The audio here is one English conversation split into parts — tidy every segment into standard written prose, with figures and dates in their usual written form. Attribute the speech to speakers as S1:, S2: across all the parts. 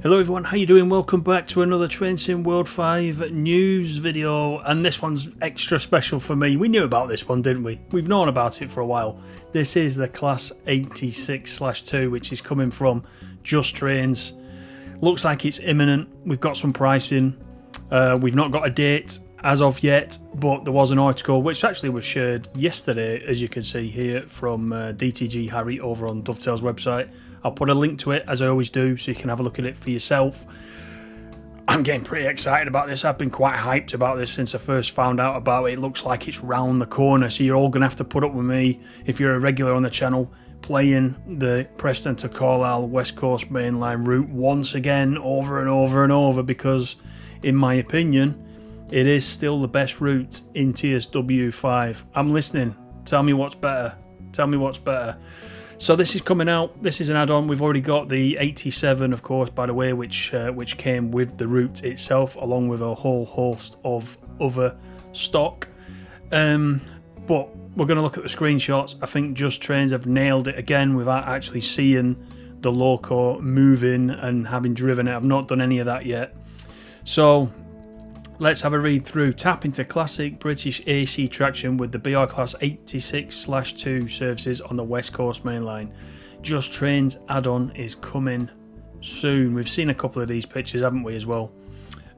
S1: Hello everyone, how you doing? Welcome back to another Train Sim World 5 news video, and this one's extra special for me. We knew about this one, didn't we? We've known about it for a while. This is the Class 86/2, which is coming from Just Trains. Looks like it's imminent. We've got some pricing. We've not got a date as of yet, but there was an article which actually was shared yesterday, as you can see here, from DTG Harry over on Dovetail's website. I'll put a link to it, as I always do, so you can have a look at it for yourself. I'm getting pretty excited about this. I've been quite hyped about this since I first found out about it. It looks like it's round the corner, so you're all going to have to put up with me, if you're a regular on the channel, playing the Preston to Carlisle West Coast mainline route once again, over and over and over, because, in my opinion, it is still the best route in TSW5. I'm listening. Tell me what's better. Tell me what's better. So this is coming out. This is an add-on. We've already got the 87, of course, by the way, which came with the route itself, along with a whole host of other stock. But we're going to look at the screenshots. I think Just Trains have nailed it again without actually seeing the loco moving and having driven it. I've not done any of that yet. So let's have a read through. Tap into classic British AC traction with the BR Class 86/2 services on the West Coast mainline. Just Trains add-on is coming soon. We've seen a couple of these pictures, haven't we, as well?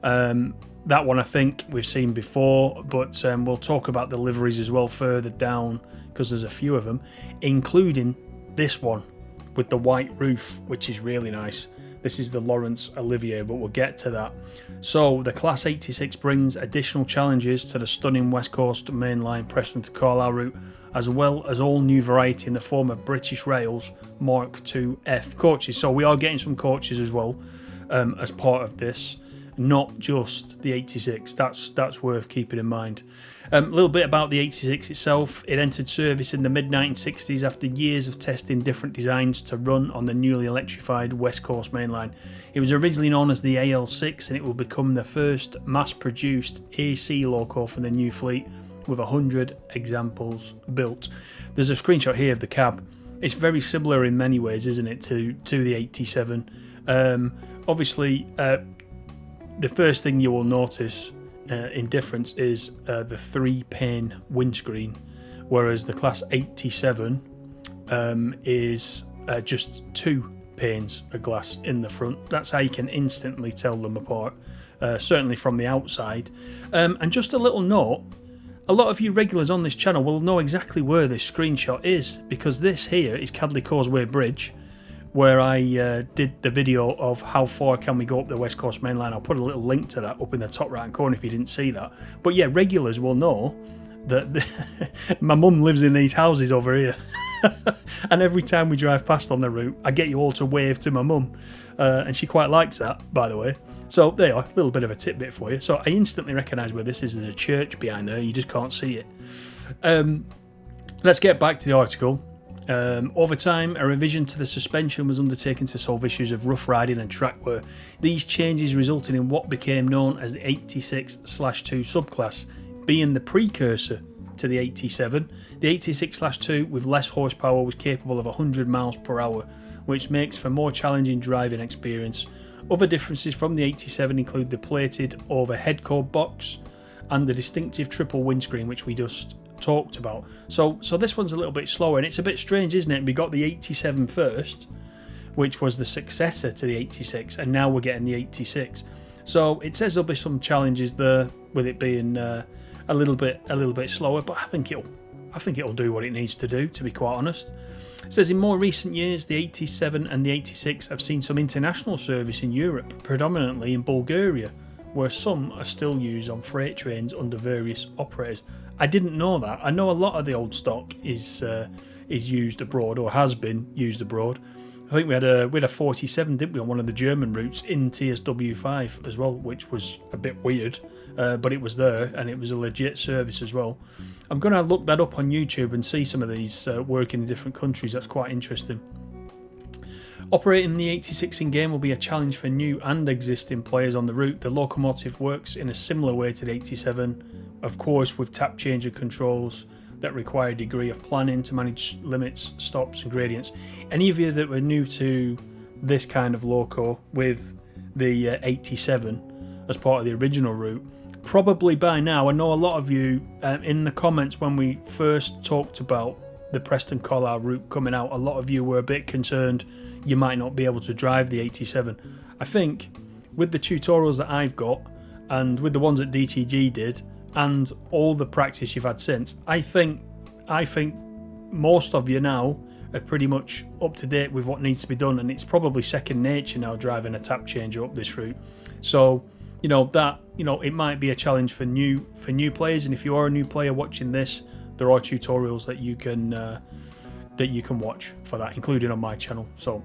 S1: That one I think we've seen before, but we'll talk about the liveries as well further down, because there's a few of them, including this one with the white roof, which is really nice. This is the Lawrence Olivier, but we'll get to that. So the Class 86 brings additional challenges to the stunning West Coast mainline Preston to Carlisle route, as well as all new variety in the form of British Rail's Mark IIF coaches. So we are getting some coaches as well as part of this, not just the 86. That's worth keeping in mind. A little bit about the 86 itself. It entered service in the mid-1960s after years of testing different designs to run on the newly electrified West Coast mainline. It was originally known as the AL6, and it will become the first mass-produced AC loco for the new fleet, with 100 examples built. There's a screenshot here of the cab. It's very similar in many ways, isn't it, to the 87. Obviously, the first thing you will notice in difference is the 3-pane windscreen, whereas the Class 87 is just 2 panes of glass in the front. That's how you can instantly tell them apart, certainly from the outside. And just a little note, a lot of you regulars on this channel will know exactly where this screenshot is, because this here is Cadley Causeway Bridge, where I did the video of how far can we go up the West Coast mainline. I'll put a little link to that up in the top right hand corner if you didn't see that. But yeah, regulars will know that my mum lives in these houses over here. And every time we drive past on the route, I get you all to wave to my mum. And she quite likes that, by the way. So there you are, a little bit of a tidbit for you. So I instantly recognise where this is. There's a church behind there, you just can't see it. Let's get back to the article. Over time, a revision to the suspension was undertaken to solve issues of rough riding and track wear. These changes resulted in what became known as the 86/2 subclass, being the precursor to the 87. The 86/2 with less horsepower was capable of 100 miles per hour, which makes for more challenging driving experience. Other differences from the 87 include the plated overhead cord box and the distinctive triple windscreen, which we just talked about. So this one's a little bit slower, and it's a bit strange, isn't it? We got the 87 first, which was the successor to the 86, and now we're getting the 86. So it says there'll be some challenges there with it being a little bit slower, but I think it'll do what it needs to do, to be quite honest. It says in more recent years, the 87 and the 86 have seen some international service in Europe, predominantly in Bulgaria, where some are still used on freight trains under various operators. I didn't know that. I know a lot of the old stock is used abroad, or has been used abroad. I think we had a 47, didn't we, on one of the German routes in TSW5 as well, which was a bit weird, but it was there, and it was a legit service as well. I'm going to look that up on YouTube and see some of these working in different countries. That's quite interesting. Operating the 86 in-game will be a challenge for new and existing players on the route. The Locomotive works in a similar way to the 87, of course with tap changer controls that require a degree of planning to manage limits, stops and gradients. Any of you that were new to this kind of loco with the 87 as part of the original route. Probably by now, I know a lot of you in the comments when we first talked about the Preston Carlisle route coming out, a lot of you were a bit concerned you might not be able to drive the 87. I think with the tutorials that I've got and with the ones that DTG did and all the practice you've had since, I think most of you now are pretty much up to date with what needs to be done, and it's probably second nature now driving a tap changer up this route. So it might be a challenge for new players, and if you are a new player watching this, there are tutorials that you can watch for that, including on my channel. So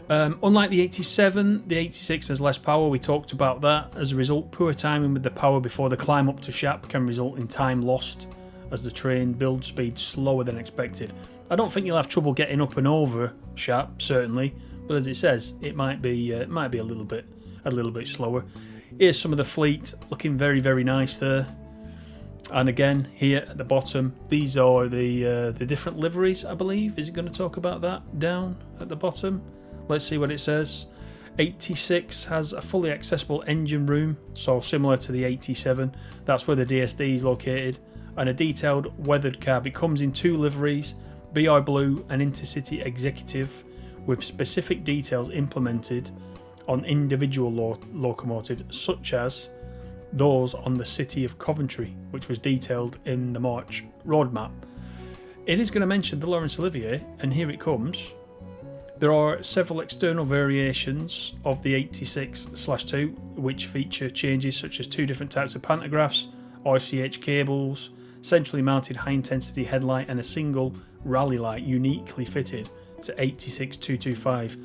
S1: unlike the 87, the 86 has less power. We talked about that. As a result, poor timing with the power before the climb up to Shap can result in time lost as the train builds speed slower than expected. I don't think you'll have trouble getting up and over Shap, certainly, but as it says, it might be a little bit slower. Here's some of the fleet looking very, very nice there. And again, here at the bottom, these are the different liveries, I believe. Is it going to talk about that down at the bottom? Let's see what it says. 86 has a fully accessible engine room, so similar to the 87. That's where the DSD is located. And a detailed weathered cab. It comes in 2 liveries, BI Blue and Intercity Executive, with specific details implemented on individual locomotives, such as those on the City of Coventry, which was detailed in the March roadmap. It is going to mention the Laurence Olivier, and here it comes. There are several external variations of the 86/2 which feature changes such as 2 different types of pantographs, RCH cables, centrally mounted high intensity headlight and a single rally light uniquely fitted to 86-225.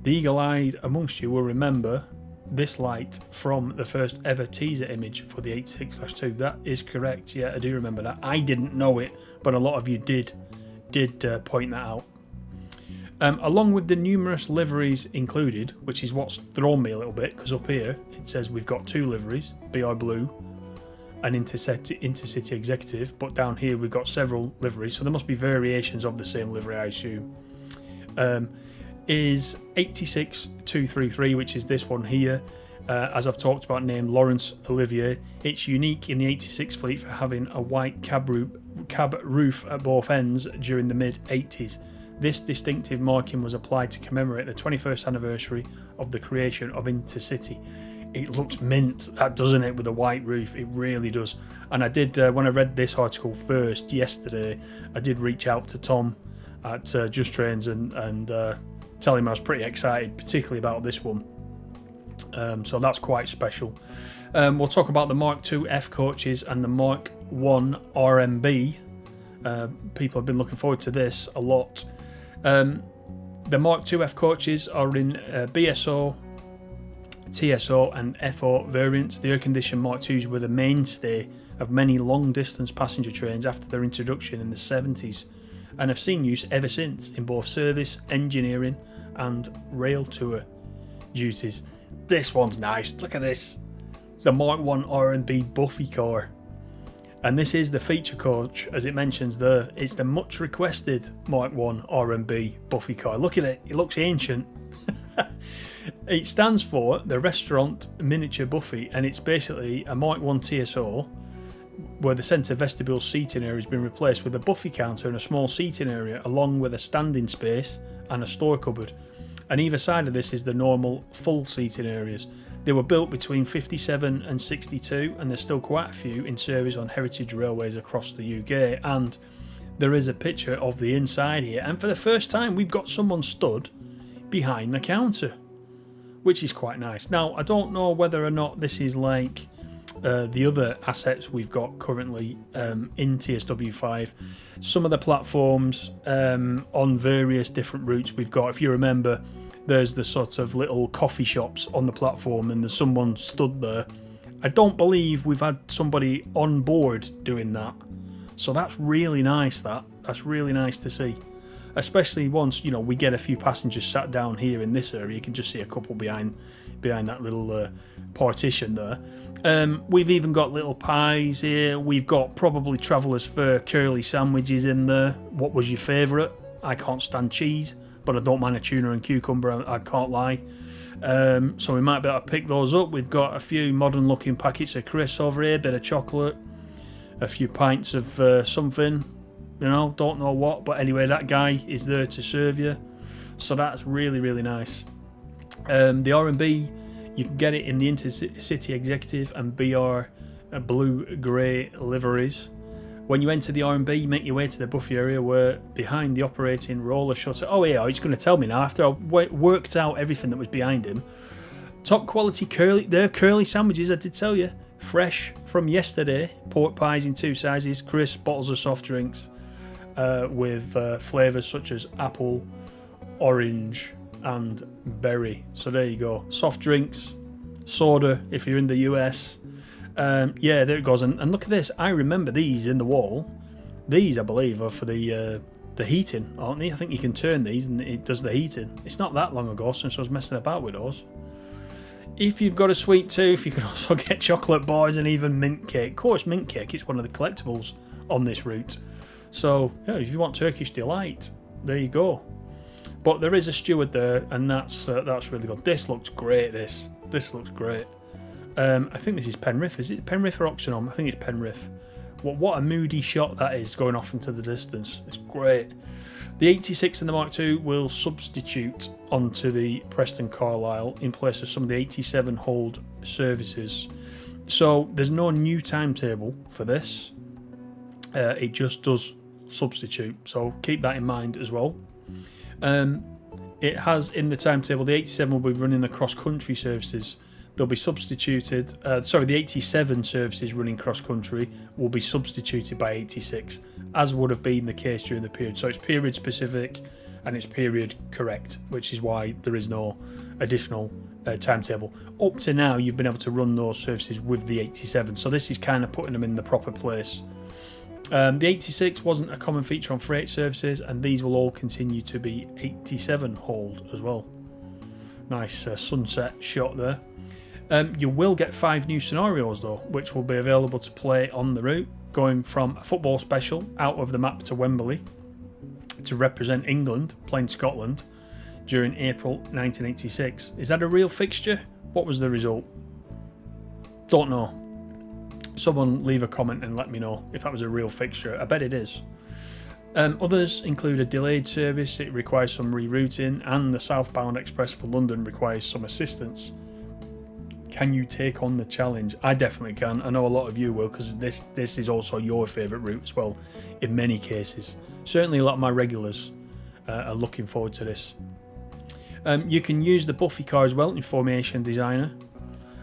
S1: The eagle-eyed amongst you will remember this light from the first ever teaser image for the 86/2. That is correct. Yeah, I do remember that. I didn't know it, but a lot of you did point that out. Along with the numerous liveries included, which is what's thrown me a little bit, because up here it says we've got 2 liveries, BI Blue and Intercity Executive, but down here we've got several liveries, so there must be variations of the same livery, I assume. Is 86-233, which is this one here, as I've talked about, named Laurence Olivier. It's unique in the 86 fleet for having a white cab roof at both ends during the mid-80s. This distinctive marking was applied to commemorate the 21st anniversary of the creation of Intercity. It looks mint, that doesn't it, with a white roof? It really does. And I did, when I read this article first yesterday, I did reach out to Tom at Just Trains and tell him I was pretty excited, particularly about this one. So that's quite special. We'll talk about the Mark II F coaches and the Mark I RMB. People have been looking forward to this a lot. The Mark II F coaches are in BSO, TSO and FO variants. The air-conditioned Mark IIs were the mainstay of many long-distance passenger trains after their introduction in the 70s and have seen use ever since in both service, engineering and rail tour duties. This one's nice. Look at this. The Mark I R&B Buffy car. And this is the feature coach, as it mentions there. It's the much requested Mark I R&B Buffy car. Look at it. It looks ancient. It stands for the Restaurant Miniature Buffy, and it's basically a Mark I TSO where the centre vestibule seating area has been replaced with a buffet counter and a small seating area, along with a standing space and a store cupboard. And either side of this is the normal full seating areas. They were built between 57 and 62, and there's still quite a few in service on heritage railways across the UK. And there is a picture of the inside here, and for the first time we've got someone stood behind the counter, which is quite nice. Now, I don't know whether or not this is like the other assets we've got currently in TSW5. Some of the platforms on various different routes we've got, if you remember, there's the sort of little coffee shops on the platform and there's someone stood there. I don't believe we've had somebody on board doing that, so that's really nice. That's really nice to see, especially once we get a few passengers sat down here in this area. You can just see a couple behind that little partition there. We've even got little pies here. We've got probably Traveller's Fare curly sandwiches in there. What was your favourite? I can't stand cheese, but I don't mind a tuna and cucumber, I can't lie. So we might be able to pick those up. We've got a few modern looking packets of crisps over here, a bit of chocolate, a few pints of something, don't know what, but anyway, that guy is there to serve you, so that's really, really nice. The R&B, you can get it in the Intercity Executive and BR blue-grey liveries. When you enter the R&B, make your way to the Buffy area, where behind the operating roller shutter... Oh yeah, he's going to tell me now, after I worked out everything that was behind him. Top quality curly sandwiches, I did tell you. Fresh from yesterday. Pork pies in 2 sizes, crisp bottles of soft drinks with flavours such as apple, orange and berry. So there you go. Soft drinks, soda if you're in the US. Yeah, there it goes. And look at this. I remember these in the wall. These, I believe, are for the heating, aren't they? I think you can turn these and it does the heating. It's not that long ago since I was messing about with those. If you've got a sweet tooth, you can also get chocolate bars and even mint cake. Of course, mint cake is one of the collectibles on this route. So, yeah, if you want Turkish delight, there you go. But there is a steward there, and that's really good. This looks great. This looks great. I think this is Penrith. Is it Penrith or Oxenholme? I think it's Penrith. What a moody shot that is, going off into the distance. It's great. The 86 and the Mark II will substitute onto the Preston Carlisle in place of some of the 87 hold services. So there's no new timetable for this. It just does substitute. So keep that in mind as well. It has in the timetable, the 87 will be running the cross-country services. They'll be substituted. The 87 services running cross-country will be substituted by 86, as would have been the case during the period. So it's period specific and it's period correct, which is why there is no additional timetable. Up to now, you've been able to run those services with the 87, so this is kind of putting them in the proper place. The 86 wasn't a common feature on freight services, and these will all continue to be 87 hold as well. Nice sunset shot there. You will get 5 new scenarios though, which will be available to play on the route, going from a football special out of the map to Wembley to represent England playing Scotland during April 1986. Is that a real fixture? What was the result? Don't know. Someone leave a comment and let me know if that was a real fixture. I bet it is. Others include a delayed service, it requires some rerouting, and the southbound express for London requires some assistance. Can you take on the challenge? I definitely can. I know a lot of you will, because this is also your favourite route as well in many cases. Certainly a lot of my regulars are looking forward to this. You can use the Buffy car as well in Formation Designer.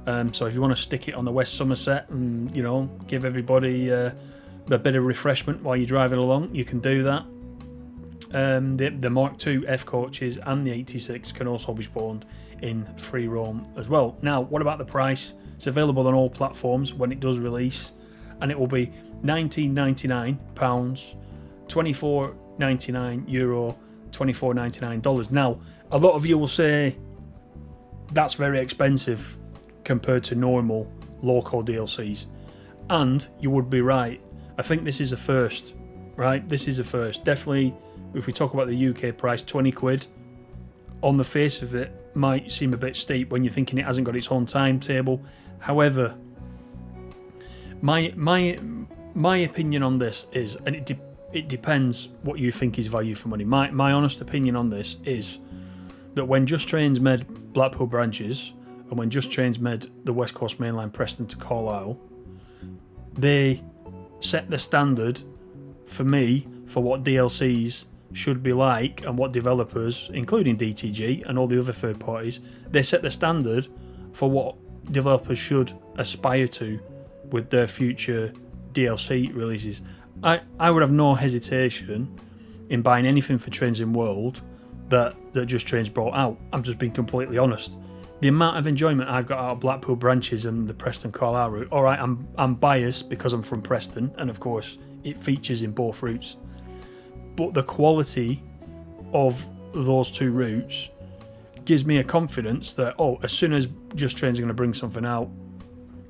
S1: So if you want to stick it on the West Somerset and give everybody a bit of refreshment while you're driving along, you can do that. The Mark II F coaches and the 86 can also be spawned in free roam as well. Now, what about the price? It's available on all platforms when it does release, and it will be £19.99, €24.99, $24.99. Now, a lot of you will say that's very expensive compared to normal local DLCs, and you would be right. I think this is a first, right? This is a first. Definitely, if we talk about the UK price, 20 quid on the face of it might seem a bit steep when you're thinking it hasn't got its own timetable. However, my opinion on this is, and it depends what you think is value for money. My honest opinion on this is that when Just Trains made Blackpool branches, and when Just Trains made the West Coast Main Line Preston to Carlisle, they set the standard for me for what DLCs should be like, and what developers, including DTG and all the other third parties, they set the standard for what developers should aspire to with their future DLC releases. I would have no hesitation in buying anything for Trains in World that Just Trains brought out. I'm just being completely honest. The amount of enjoyment I've got out of Blackpool branches and the Preston Carlisle route. Alright, I'm biased because I'm from Preston, and of course it features in both routes. But the quality of those two routes gives me a confidence that, as soon as Just Trains are going to bring something out,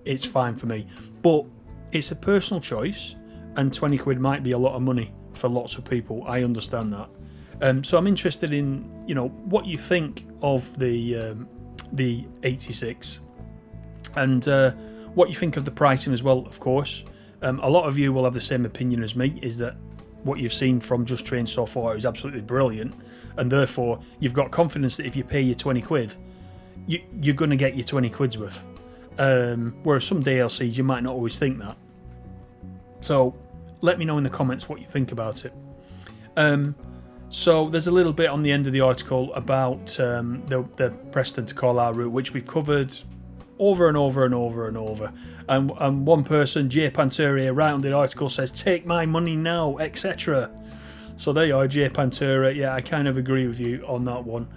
S1: it's fine for me. But it's a personal choice, and 20 quid might be a lot of money for lots of people. I understand that. So I'm interested in, what you think of the the 86, and what you think of the pricing as well, of course. A lot of you will have the same opinion as me, is that what you've seen from Just Train so far is absolutely brilliant, and therefore you've got confidence that if you pay your 20 quid, you're going to get your 20 quid's worth. Whereas some DLCs, you might not always think that. So let me know in the comments what you think about it. So there's a little bit on the end of the article about the Preston to Carlisle route, which we've covered over and over and over and over. And one person, J Pantera, right on the article says, "Take my money now," etc. So there you are, J Pantera. Yeah, I kind of agree with you on that one.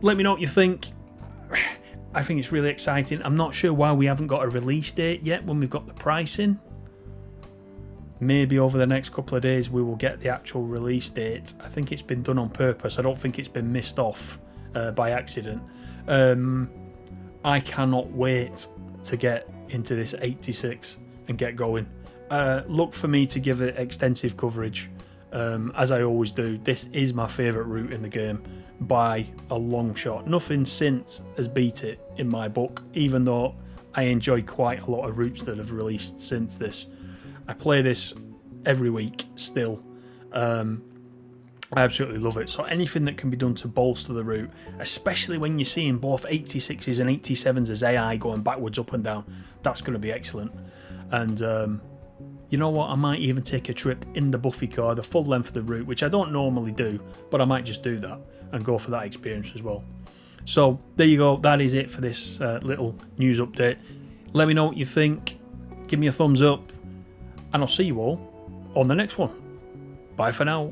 S1: Let me know what you think. I think it's really exciting. I'm not sure why we haven't got a release date yet when we've got the pricing. Maybe over the next couple of days we will get the actual release date. I think it's been done on purpose. I don't think it's been missed off by accident. I cannot wait to get into this 86 and get going. Look for me to give it extensive coverage, as I always do. This is my favourite route in the game by a long shot. Nothing since has beat it in my book, even though I enjoy quite a lot of routes that have released since this. I play this every week still. I absolutely love it. So anything that can be done to bolster the route, especially when you're seeing both 86s and 87s as AI going backwards, up and down, that's going to be excellent. And you know what, I might even take a trip in the Buffy car, the full length of the route, which I don't normally do, but I might just do that and go for that experience as well. So there you go, that is it for this little news update. Let me know what you think, give me a thumbs up, and I'll see you all on the next one. Bye for now.